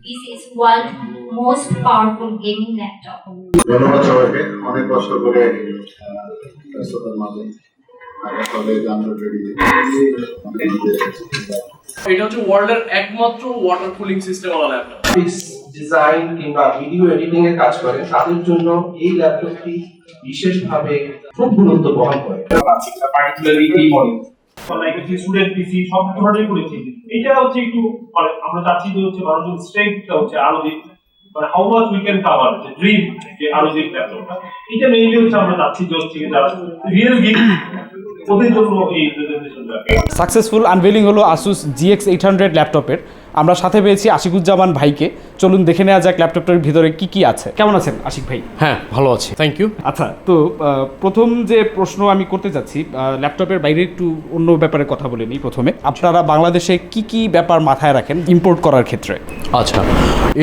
This is world most powerful gaming laptop. ধন্যবাদ সবাইকে অনেক কষ্ট করে ব্যস্ততার মাঝে এটা হচ্ছে ওয়ার্ল্ডের একমাত্র ওয়াটার কুলিং সিস্টেম ওয়ালা ল্যাপটপ। ডিজাইন কিংবা ভিডিও এডিটিং এর কাজ করে তাদের জন্য এই ল্যাপটপটি বিশেষভাবে খুব গুরুত্ব বহন করে। পার্টিকুলারলি এই মডেল লাইক স্টুডেন্ট পিসি সব ধরনের করেছি। এটা হচ্ছে একটু মানে আমরা চাচ্ছি যে হচ্ছে মানুষের স্ট্রেংথটা হচ্ছে আরো যে মানে how much we can cover যে ড্রিম যে আরো যে ল্যাপটপটা এটা মেইনলি হচ্ছে আমরা চাচ্ছি যে হচ্ছে যারা রিয়েল গেম ওদের জন্য এই প্রেজেন্টেশনটা। সাকসেসফুল আনভেলিং হলো আসুস GX 800 ল্যাপটপের। আমরা সাথে পেয়েছি আশিকুজ্জামান ভাইকে। চলুন দেখে নেওয়া যাক ল্যাপটপটার ভিতরে কি কি আছে। কেমন আছেন আশিক ভাই? হ্যাঁ, ভালো আছি, থ্যাংক ইউ। আচ্ছা, তো প্রথম যে প্রশ্ন আমি করতে চাচ্ছি, ল্যাপটপের বাইরে একটু অন্য ব্যাপারে কথা বলে নিই প্রথমে। আপনারা বাংলাদেশে কি কি ব্যাপার মাথায় রাখেন ইম্পোর্ট করার ক্ষেত্রে? আচ্ছা,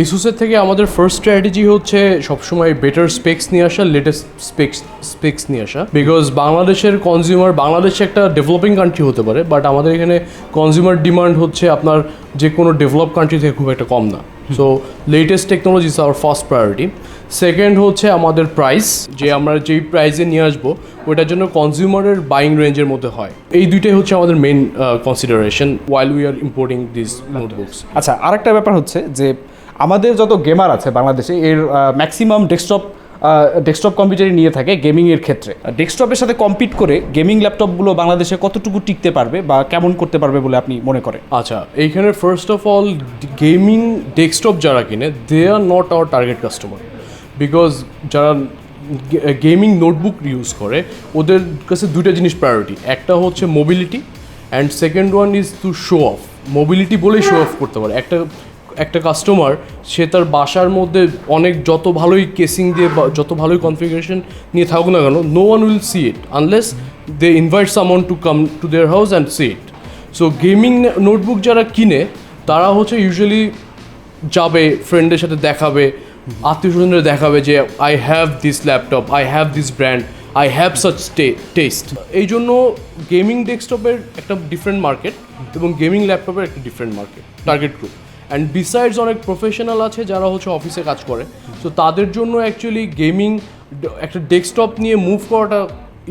এসুসের থেকে আমাদের ফার্স্ট স্ট্র্যাটেজি হচ্ছে সবসময় বেটার স্পেক্স নিয়ে আসা, লেটেস্ট স্পেক্স নিয়ে আসা। বিকজ বাংলাদেশের কনজিউমার, বাংলাদেশ একটা ডেভেলপিং কান্ট্রি হতে পারে, বাট আমাদের এখানে কনজিউমার ডিমান্ড হচ্ছে আপনার যে কোনো ডেভেলপ কান্ট্রি থেকে খুব একটা কম না। So latest technology is our first priority. Second হচ্ছে আমাদের প্রাইস, যে আমরা যেই প্রাইসে নিয়ে আসবো ওইটার জন্য কনজিউমারের বাইং রেঞ্জের মধ্যে হয়। এই দুইটাই হচ্ছে আমাদের main consideration while we are importing this notebooks. আচ্ছা, আরেকটা ব্যাপার হচ্ছে যে আমাদের যত গেমার আছে বাংলাদেশে এর ম্যাক্সিমাম ডেস্কটপ কম্পিউটারই নিয়ে থাকে গেমিংয়ের ক্ষেত্রে। ডেস্কটপের সাথে কম্পিট করে গেমিং ল্যাপটপগুলো বাংলাদেশে কতটুকু টিকতে পারবে বা কেমন করতে পারবে বলে আপনি মনে করেন? আচ্ছা, এইখানে first of all gaming desktop যারা কিনে they are not our target customer. Because যারা গেমিং নোটবুক ইউজ করে ওদের কাছে দুইটা জিনিস প্রায়োরিটি, একটা হচ্ছে mobility and second one is to show off. Mobility বলেই শো অফ করতে পারে একটা কাস্টমার, সে তার বাসার মধ্যে অনেক যত ভালোই কেসিং দিয়ে বা যত ভালোই কনফিগারেশন নিয়ে থাকুক না কেন, no one will see it unless they invite someone to come to their house and see it. So gaming notebook যারা কিনে তারা হচ্ছে ইউজুয়ালি যাবে, ফ্রেন্ডের সাথে দেখাবে, আত্মীয় স্বজনদের দেখাবে যে I have this laptop, I have this brand, I have such test. এই জন্য গেমিং ডেস্কটপের একটা ডিফারেন্ট মার্কেট এবং গেমিং ল্যাপটপের একটা different market target group. And besides অনেক প্রফেশনাল আছে যারা হচ্ছে অফিসে কাজ করে, সো তাদের জন্য অ্যাকচুয়ালি গেমিং একটা ডেস্কটপ নিয়ে মুভ করাটা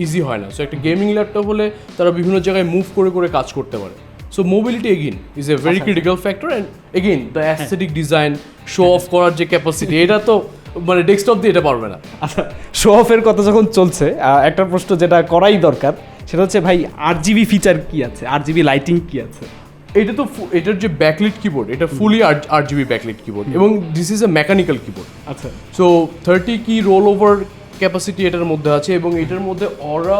ইজি হয় না। সো একটা গেমিং ল্যাপটপ হলে তারা বিভিন্ন জায়গায় মুভ করে করে কাজ করতে পারে। So mobility again is a very critical factor and again the aesthetic design, show off করার যে ক্যাপাসিটি, এটা তো মানে ডেস্কটপ দিয়ে এটা পারবে না। আচ্ছা, শো অফের কথা যখন চলছে, একটা প্রশ্ন যেটা করাই দরকার সেটা হচ্ছে ভাই RGB ফিচার কি আছে, RGB লাইটিং কি আছে? এটা তো এটার যে ব্যাকলিট কিবোর্ড, এটা ফুলি RGB ব্যাকলিট কিবোর্ড এবং this is a mechanical keyboard. আচ্ছা, সো 30 কি রোল ওভার ক্যাপাসিটি এটার মধ্যে আছে এবং এটার মধ্যে অরা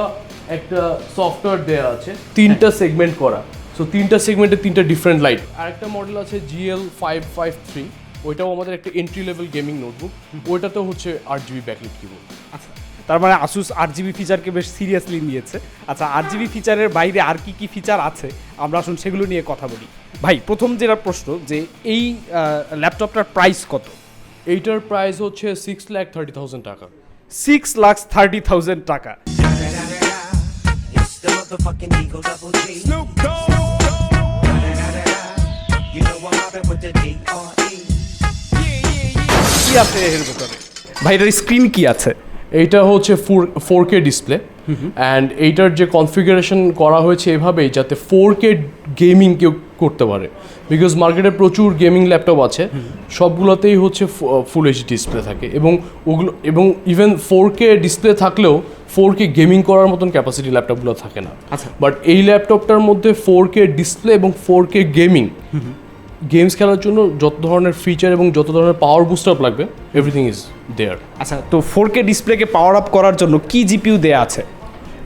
একটা সফটওয়্যার দেওয়া আছে, তিনটা সেগমেন্ট করা। সো তিনটা সেগমেন্টে তিনটা ডিফারেন্ট লাইট। আরেকটা মডেল আছে GL553, ওইটাও আমাদের একটা এন্ট্রি লেভেল গেমিং নোটবুক, ওইটাতেও হচ্ছে RGB ব্যাকলিট কিবোর্ড। আচ্ছা, তার মানে আসুস RGB ফিচারকে বেশ সিরিয়াসলি নিয়েছে। আচ্ছা, RGB ফিচারের বাইরে আর কি কি ফিচার আছে আমরা আসুন সেগুলো নিয়ে কথা বলি। ভাই, প্রথম যেটা প্রশ্ন যে এই ল্যাপটপটার প্রাইস কত? এইটার প্রাইস হচ্ছে 6,30,000 টাকা। 6,30,000 টাকা। It's the motherfucking Eagle Double G. Snoop Dogg. You know I'm mobbing with the D.R.E. কি আছে এর ভিতরে? ভাই, এটার স্ক্রিন কি আছে? এইটা হচ্ছে 4K ডিসপ্লে অ্যান্ড এইটার যে কনফিগারেশন করা হয়েছে এভাবেই যাতে 4K গেমিং কেউ করতে পারে। বিকজ মার্কেটে প্রচুর গেমিং ল্যাপটপ আছে, সবগুলোতেই হচ্ছে ফুল এইচডি ডিসপ্লে থাকে এবং ওগুলো এবং ইভেন 4K ডিসপ্লে থাকলেও 4K গেমিং করার মতন ক্যাপাসিটি ল্যাপটপগুলো থাকে না। আচ্ছা, বাট এই ল্যাপটপটার মধ্যে 4K ডিসপ্লে এবং 4K গেমিং, গেমস খেলার জন্য যত ধরনের ফিচার এবং যত ধরনের পাওয়ার বুস্ট আপ লাগবে এভরিথিং ইজ দেয়ার। আচ্ছা, তো 4K ডিসপ্লেকে পাওয়ার আপ করার জন্য কি জিপিইউ দেয়া আছে?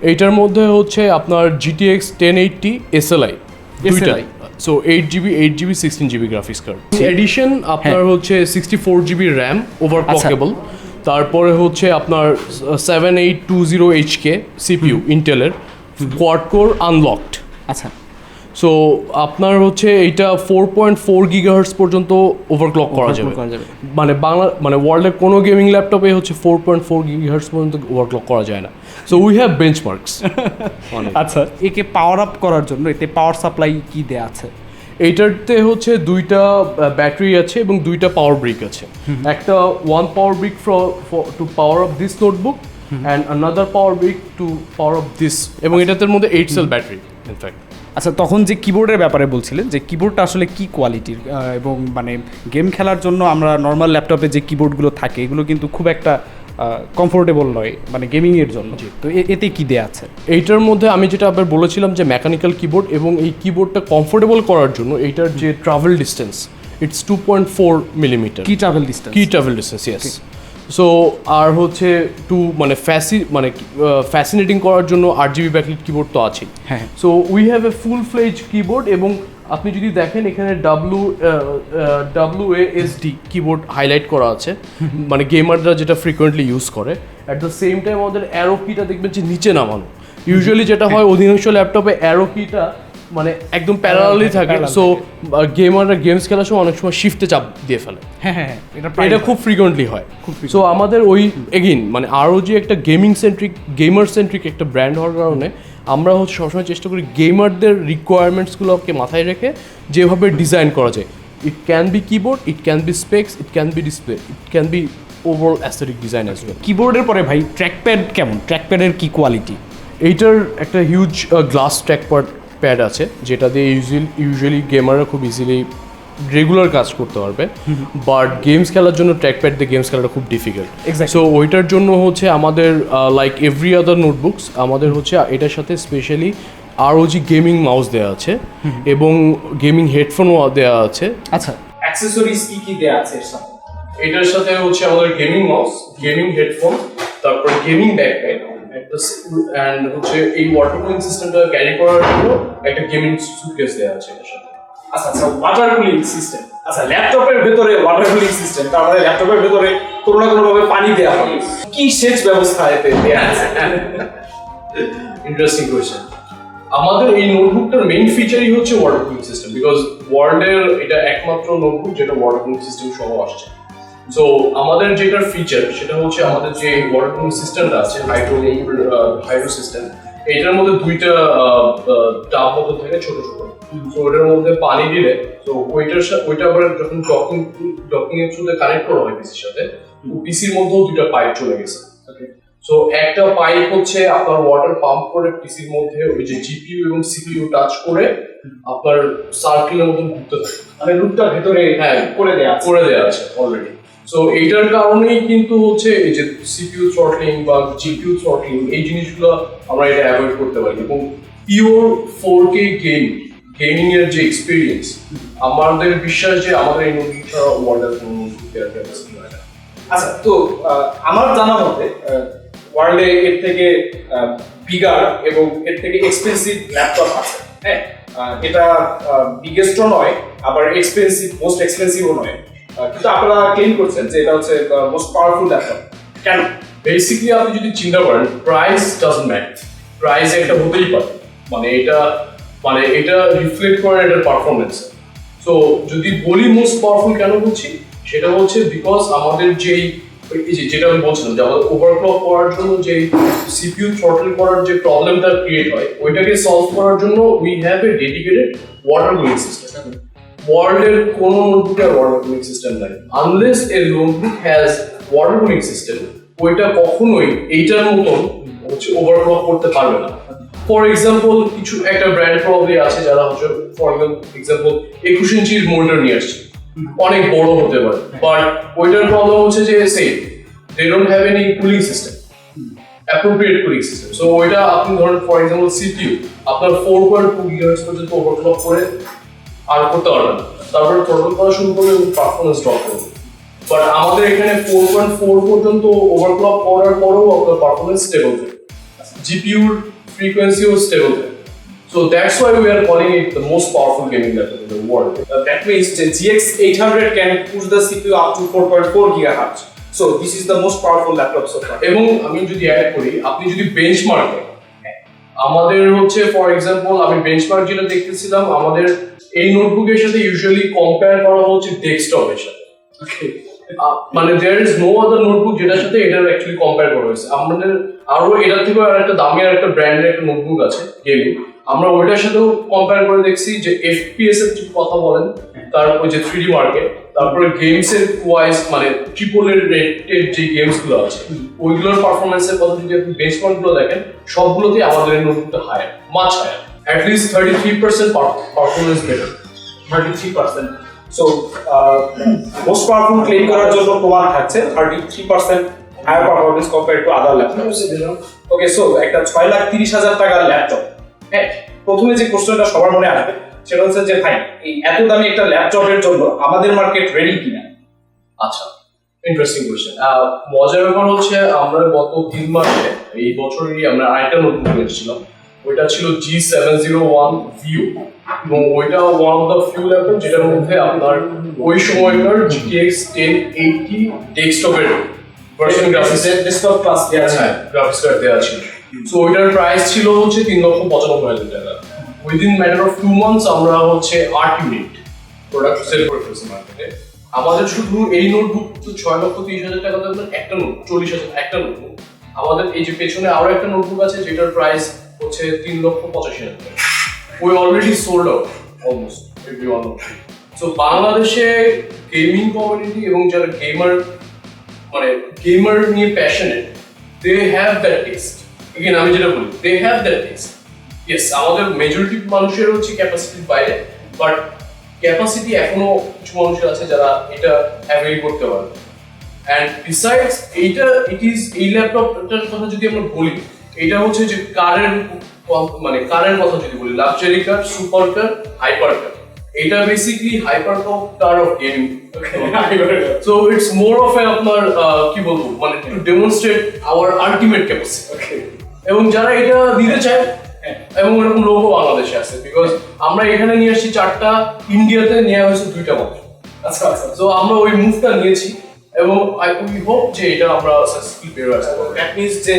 এইটার মধ্যে হচ্ছে আপনার GTX 1080 SLI দুইটা। So 8GB 16GB graphics card. Edition আপনার হচ্ছে 64GB র্যাম ওভারক্লকেবল, তারপরে হচ্ছে আপনার 7820HK CPU ইন্টেলের কোয়াড কোর আনলকড। আচ্ছা, সো আপনার হচ্ছে এইটা 4.4 GHz পর্যন্ত ওভারক্লক করা যাবে। মানে ওয়ার্ল্ডের কোনো গেমিং ল্যাপটপে হচ্ছে 4.4 GHz পর্যন্ত ওভারক্লক করা যায় না। So we have benchmarks. আচ্ছা, একে পাওয়ার আপ করার জন্য এতে পাওয়ার সাপ্লাই কি দেয়া আছে? এইটাতে হচ্ছে দুইটা ব্যাটারি আছে এবং দুইটা পাওয়ার ব্রিক আছে। একটা one power brick to power of this notebook and another power brick to power of this, এবং এটাতে মধ্যে 8 সেল ব্যাটারি ইনফ্যাক্ট। আচ্ছা, তখন যে কিবোর্ডের ব্যাপারে বলছিলেন যে কিবোর্ডটা আসলে কি কোয়ালিটির, এবং মানে গেম খেলার জন্য আমরা নর্মাল ল্যাপটপে যে কিবোর্ডগুলো থাকে এগুলো কিন্তু খুব একটা কমফোর্টেবল নয় মানে গেমিংয়ের জন্য, তো এতে কি দেয়া আছে? এইটার মধ্যে আমি যেটা আবার বলেছিলাম যে মেকানিক্যাল কিবোর্ড, এবং এই কিবোর্ডটা কমফোর্টেবল করার জন্য এইটার যে ট্রাভেল ডিস্টেন্স ইটস 2.4 মিলিমিটার। কি ট্রাভেল ডিস্টেন্স? কি ট্রাভেল ডিস্টেন্স, ইয়েস। সো আর হচ্ছে ফ্যাসিনেটিং করার জন্য RGB ব্যাকলিট কিবোর্ড তো আছেই। হ্যাঁ। So we have a full ফ্লেজ keyboard, এবং আপনি যদি দেখেন এখানে WASD কিবোর্ড হাইলাইট করা আছে, মানে গেমাররা যেটা ফ্রিকোয়েন্টলি ইউজ করে। অ্যাট দ্য সেম টাইম আমাদের অ্যারো কিটা দেখবেন যে নিচে নামানো। ইউজুয়ালি যেটা হয় অধিকাংশ ল্যাপটপে অ্যারো কিটা মানে একদম প্যারালালি থাকে, সো গেমাররা গেমস খেলার সময় অনেক সময় শিফটে চাপ দিয়ে ফেলে। হ্যাঁ, এটা খুব ফ্রিকোয়েন্টলি হয়। সো আমাদের ওই এগেইন মানে ROG একটা গেমার সেন্ট্রিক একটা ব্র্যান্ড হওয়ার কারণে আমরা হচ্ছে সবসময় চেষ্টা করি গেমারদের রিকোয়ারমেন্টসগুলোকে মাথায় রেখে যেভাবে ডিজাইন করা যায়। It can be keyboard, it can be specs, it can be display, it can be overall aesthetic design as well. কিবোর্ডের পরে ভাই ট্র্যাকপ্যাড কেমন? ট্র্যাকপ্যাডের কি কোয়ালিটি? এইটার একটা হিউজ গ্লাস প্যাড আছে, যেটা দিয়ে ইউজুয়ালি গেমাররা খুব ইজিলি রেগুলার কাজ করতে পারবে, বাট গেমস খেলার জন্য ট্র্যাকপ্যাড দিয়ে গেমস খেলাটা খুব ডিফিকাল্ট। সো ওইটার জন্য হচ্ছে আমাদের লাইক এভরি আদার নোটবুকস আমাদের হচ্ছে এটার সাথে স্পেশালি ROG গেমিং মাউস দেওয়া আছে এবং গেমিং হেডফোনও দেওয়া আছে। আচ্ছা, অ্যাক্সেসরিজ কি দেওয়া আছে এর সাথে? এটার সাথে হচ্ছে আমাদের গেমিং মাউস, গেমিং হেডফোন, তারপর গেমিং ব্যাকপ্যাক, অ্যান্ড হচ্ছে এই ওয়াটারপ্রুফিং সিস্টেমটা ক্যারি করার জন্য একটা গেমিং সুটকেস দেওয়া আছে এটার সাথে। আচ্ছা, ওয়াটার কুলিং সিস্টেম। আচ্ছা, ল্যাপটপের ভেতরে ওয়াটার কুলিং সিস্টেম, তার মানে ল্যাপটপের ভেতরে কোনো না কোনোভাবে পানি দেওয়া হবে। কি সেচ ব্যবস্থা এতে দেওয়া আছে? Interesting question. আমাদের এই নোটবুকটার মেইন ফিচারই হচ্ছে ওয়াটার কুলিং সিস্টেম, বিকজ ওয়ার্ল্ডের এটা একমাত্র নোটবুক যেটা ওয়াটার কুলিং সিস্টেম সহ আসছে। সো আমাদের যেটার ফিচার সেটা হচ্ছে আমাদের যে ওয়াটার কুলিং সিস্টেমটা আছে হাইড্রো সিস্টেম, এটার মধ্যে দুইটা টাব মতো থাকে ছোট ছোট। তো ওটার মধ্যে পানি দিলে তো ওইটা আবার যখন ডকিং এর থ্রুতে কানেক্ট করা হয় পিসির সাথে, পিসির মধ্যেও দুইটা পাইপ চলে গেছে। সো একটা পাইপ হচ্ছে আপনার ওয়াটার পাম্প করে পিসির মধ্যে ওই যে GPU এবং CPU টাচ করে আপনার সার্কেলের মতন ঘুরতে থাকে, মানে লুপটা ভেতরে করে দেওয়া আছে অলরেডি। সো এইটার কারণেই কিন্তু হচ্ছে এই যে CPU থ্রটলিং বা GPU থ্রটলিং এই জিনিসগুলো আমরা এটা অ্যাভয়েড করতে পারি, এবং পিওর 4K গেমিং এর যে এক্সপিরিয়েন্স আমাদের বিশ্বাস যে আমাদের এই নোটবুক ছাড়া ওয়ার্ল্ডের কোনো নোটবুক হয় না। আচ্ছা, তো আমার জানা মতে ওয়ার্ল্ডে এর থেকে বিগার এবং এর থেকে এক্সপেন্সিভ ল্যাপটপ আছে। হ্যাঁ, এটা বিগেস্টও নয়, আবার মোস্ট এক্সপেন্সিভও নয়, কিন্তু আপনারা ক্লেম করছেন যে এটা হচ্ছে মোস্ট পাওয়ারফুল ল্যাপটপ। কেন? বেসিক্যালি আপনি যদি চিন্তা করেন প্রাইস ডাজন্ট ম্যাটার, প্রাইস একটা হতেই পারে, মানে এটা রিফ্লেক্ট করে এটার পারফরমেন্স। সো যদি বলি মোস্ট পাওয়ারফুল কেন বলছি, সেটা হচ্ছে বিকজ আমাদের যেটা আমি বলছিলাম যে আমাদের ওভারক্লক করার জন্য যে CPU থ্রটল করার যে প্রবলেমটা ক্রিয়েট হয় ওইটাকে সলভ করার জন্য we have a dedicated water cooling system. ওয়ার্ল্ডের কোনো নোটবুকে ওয়াটার কুলিং সিস্টেম নাই, unless a notebook has water cooling system ওইটা কখনোই এইটার মতন হচ্ছে ওভারক্লক করতে পারবে না। ফর এক্সাম্পল কিছু একটা ব্র্যান্ড প্রবলি আছে যারা হচ্ছে ফর এক্সাম্পল 21 ইঞ্চির মনিটর নিয়ে আসছে, অনেক বড় হতে পারে, বাট ওইটার প্রবলেম হচ্ছে যে they don't have any cooling system, appropriate cooling system. So ওইটা আপনি ধরেন ফর এক্সাম্পল CPU আপনার 4.2 GHz পর্যন্ত ওভারক্লক করে আর করতে পারবেন, তারপরে থ্রটল করা শুরু করবে এবং পারফরমেন্স ড্রপ করবে। বাট আমাদের এখানে 4.4 পর্যন্ত ওভারক্লক করার পরেও আপনার পারফরমেন্স স্টেবল থাকে, GPUর ফ্রিকোয়েন্সিও স্টেবল থাকে। So that's why we are calling it the most powerful gaming laptop in the world. That means the GX 800 can push the CPU up to 4.4 GHz. So this is the most powerful laptop so far. এবং আমি যদি add করি, আপনি যদি benchmark করেন, আমাদের হচ্ছে for example আমি বেঞ্চমার্ক যেটা দেখতেছিলাম আমাদের এই নোটবুকের সাথে ইউজুয়ালি কম্পেয়ার করা হচ্ছে ডেস্কটপের সাথে। মানে there is no other notebook যেটার সাথে এটার অ্যাকচুয়ালি কম্পেয়ার করা হয়েছে। আমাদের আরো এটার থেকে আর একটা দামি আর একটা ব্র্যান্ডের একটা নোটবুক আছে গেমিং, আমরা ওইটার সাথেও কম্পেয়ার করে দেখছি যে এফপিএস এর কথা বলেন, তারপর যে 3D মার্কেট, তারপরে গেমস এর ওয়াইজ মানে ট্রিপল এর রেটেড যে গেমস গুলো আছে ওইগুলোর পারফরমেন্সের কথা যদি আপনি বেঞ্চমার্ক গুলো দেখেন, সবগুলোতে আমাদের নোটবুকটা higher, much higher, at least 33% performance better. 33%। So most powerful claim করার জন্য প্রমাণ থাকছে 33% higher performance compare to other laptops. Okay, so একটা 6,30,000 টাকার ল্যাপটপ, হ্যাঁ, প্রথমে যে কোশ্চেনটা সবার মনে আসবে সেটা হচ্ছে যে ভাই এই এত দামি একটা ল্যাপটপের জন্য আমাদের মার্কেট রেডি কিনা? আচ্ছা, ইন্টারেস্টিং কোয়েশ্চেন। মজার ব্যাপার হচ্ছে আমরা গত 3 মাসে এই বছরই আমরা আরেকটা নোটবুক কিনেছিলাম, ওইটা ছিল G701 View, এবং ওইটা one of the few laptop যেটার মধ্যে আপনার ওই সময়কার GTX 1080 ডেস্কটপের ভার্সন গ্রাফিক্সের ডেস্কটপ ক্লাস দেওয়া আছে, গ্রাফিক্স কার্ড দেওয়া ছিল। সো ওইটার প্রাইস ছিল হচ্ছে 3,95,000 টাকা। উইদিন ম্যাটার অফ 2 মান্থস আমরা হচ্ছে 8 ইউনিট প্রোডাক্ট সেল করে ফেলছি মার্কেটে। আমাদের শুধু এই নোটবুক তো 6,30,000 টাকা দামের একটা নোট, 40,000 একটা নোটবুক। আমাদের এই যে পেছনে আরো একটা নোটবুক আছে যেটার প্রাইস হচ্ছে 3,85,000 টাকা। ওই already sold out almost every one. So বাংলাদেশে গেমিং কমিউনিটি এবং যারা গেমার নিয়ে passionate, they have that taste. Again আমি যেটা বলি, they have that taste. Yes, আমাদের মেজরিটি মানুষের হচ্ছে ক্যাপাসিটির বাইরে, বাট ক্যাপাসিটি এখনো কিছু মানুষের আছে যারা এটা অ্যাভেল করতে পারে। অ্যান্ড বিসাইডস এইটা এই ল্যাপটপটার কথা যদি আমরা বলি, এটা হচ্ছে যে কারের কথা যদি বলি, luxury car, super car, hyper car, এটা basically hyper car of gaming. So it's more of আপনার কি বলবো, মানে to demonstrate our ultimate capacity. এবং যারা এটা দিতে চায়, এবং এরকম লোকও বাংলাদেশে আছে, বিকজ আমরা এখানে নিয়ে আসছি 4টা, ইন্ডিয়াতে নেওয়া হয়েছে 2টা মাত্র। আচ্ছা আচ্ছা। তো আমরা ওই মুভটা নিয়েছি এবং উই হোপ যে এটা আমরা সাকসেসফুল বের হয়ে আসবো। দ্যাট মিনস যে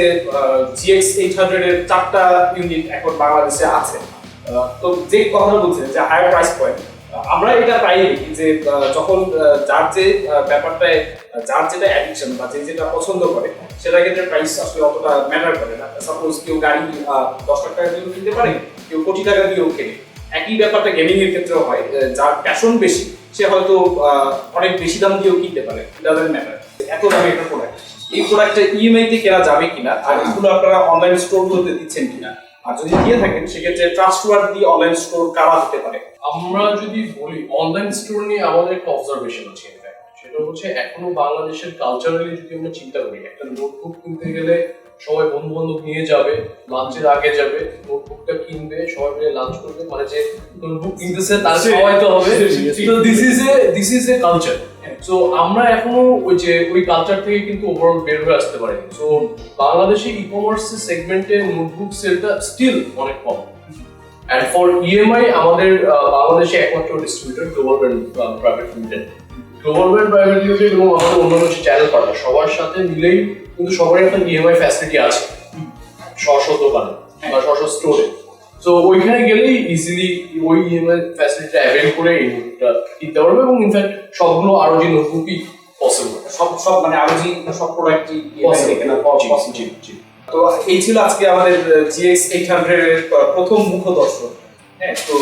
GX 800 এর 4টা ইউনিট এখন বাংলাদেশে আছে। তো যে কথাটা বলছেন যে হায়ার প্রাইস পয়েন্ট, আমরা এটা প্রায় দেখি যে যখন যার যে ব্যাপারটায় যার যেটা অ্যাডিকশন বা যে যেটা পছন্দ করে সেটার ক্ষেত্রে প্রাইস আসলে অতটা ম্যাটার করে না। সাপোজ কেউ গাড়ি 10 লাখ টাকা দিয়েও কিনতে পারে, কেউ কোটি টাকা দিয়েও কেনে। একই ব্যাপারটা গেমিং এর ক্ষেত্রেও হয়, যার প্যাশন বেশি সে হয়তো অনেক বেশি দাম দিয়েও কিনতে পারে, ডাজন্ট ম্যাটার। এত দামি একটা প্রোডাক্ট, এই প্রোডাক্টটা ইএমআই তে কেনা যাবে কিনা, আর এগুলো আপনারা অনলাইন স্টোর করতে দিচ্ছেন কিনা, আর যদি দিয়ে থাকেন সেক্ষেত্রে ট্রাস্টওয়ার্দি অনলাইন স্টোর কারা হতে পারে? আমরা যদি বলি অনলাইন স্টোর নিয়ে আমাদের একটা অবজারভেশন আছে, সেটা হচ্ছে এখনো বাংলাদেশের কালচারালি যদি আমরা চিন্তা করি, একটা নোটবুক কিনতে গেলে সবাই বন্ধু বান্ধব নিয়ে যাবে, লাঞ্চের আগে যাবে, নোটবুকটা কিনবে, সবাই মিলে লাঞ্চ করবে, মানে যে নোটবুক কিনতেছে তার খাওয়াইতে হবে। তো this is a culture. So আমরা এখনো ওই কালচার থেকে কিন্তু ওভারঅল বের হয়ে আসতে পারি। সো বাংলাদেশে ই কমার্স সেগমেন্টে নোটবুক সেলটা স্টিল অনেক কম। অ্যান্ড ফর ইএমআই আমাদের বাংলাদেশে একমাত্র distributor global brand private limited. Global brand private limited এবং আমাদের অন্যান্য চ্যানেল পার্টনার সবার সাথে মিলেই কিন্তু সবারই একটা ইএমআই ফ্যাসিলিটি আছে স্ব দোকানে বা স্ব স্টোরে। সো ওইখানে গেলেই ইজিলি ওই ইএমআই ফ্যাসিলিটিটা অ্যাভেল করে এই নোটবুকটা কিনতে পারবে, এবং ইনফ্যাক্ট সবগুলো আরো যে নোটবুকই পসিবল, সব মানে আরো সব প্রোডাক্টই পসিবল। তো এই ছিল আজকে আমাদের GX 800 এর প্রথম মুখদর্শন। হ্যাঁ, তো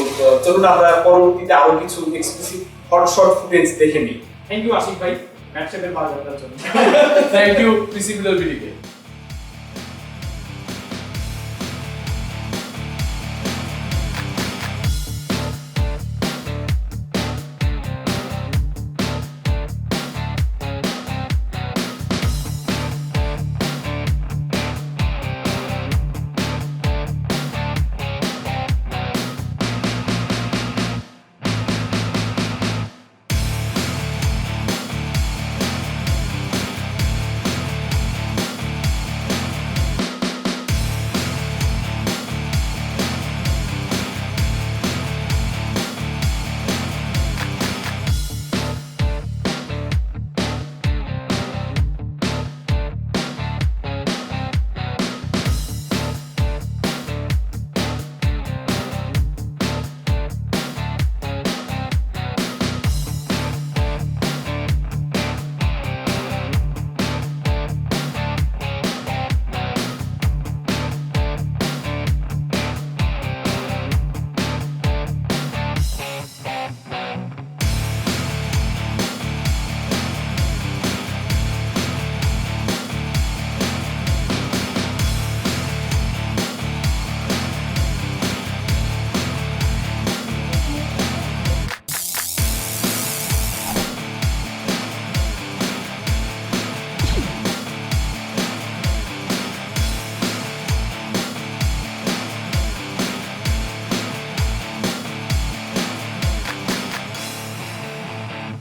চলুন আমরা পরবর্তীতে আরো কিছু এক্সক্লুসিভ হট শট ফুটেজ দেখে নিই। থ্যাংক ইউ আশিক ভাই, ম্যাটশেপের ভালো জন্য। Thank you PCBL বিডিকে।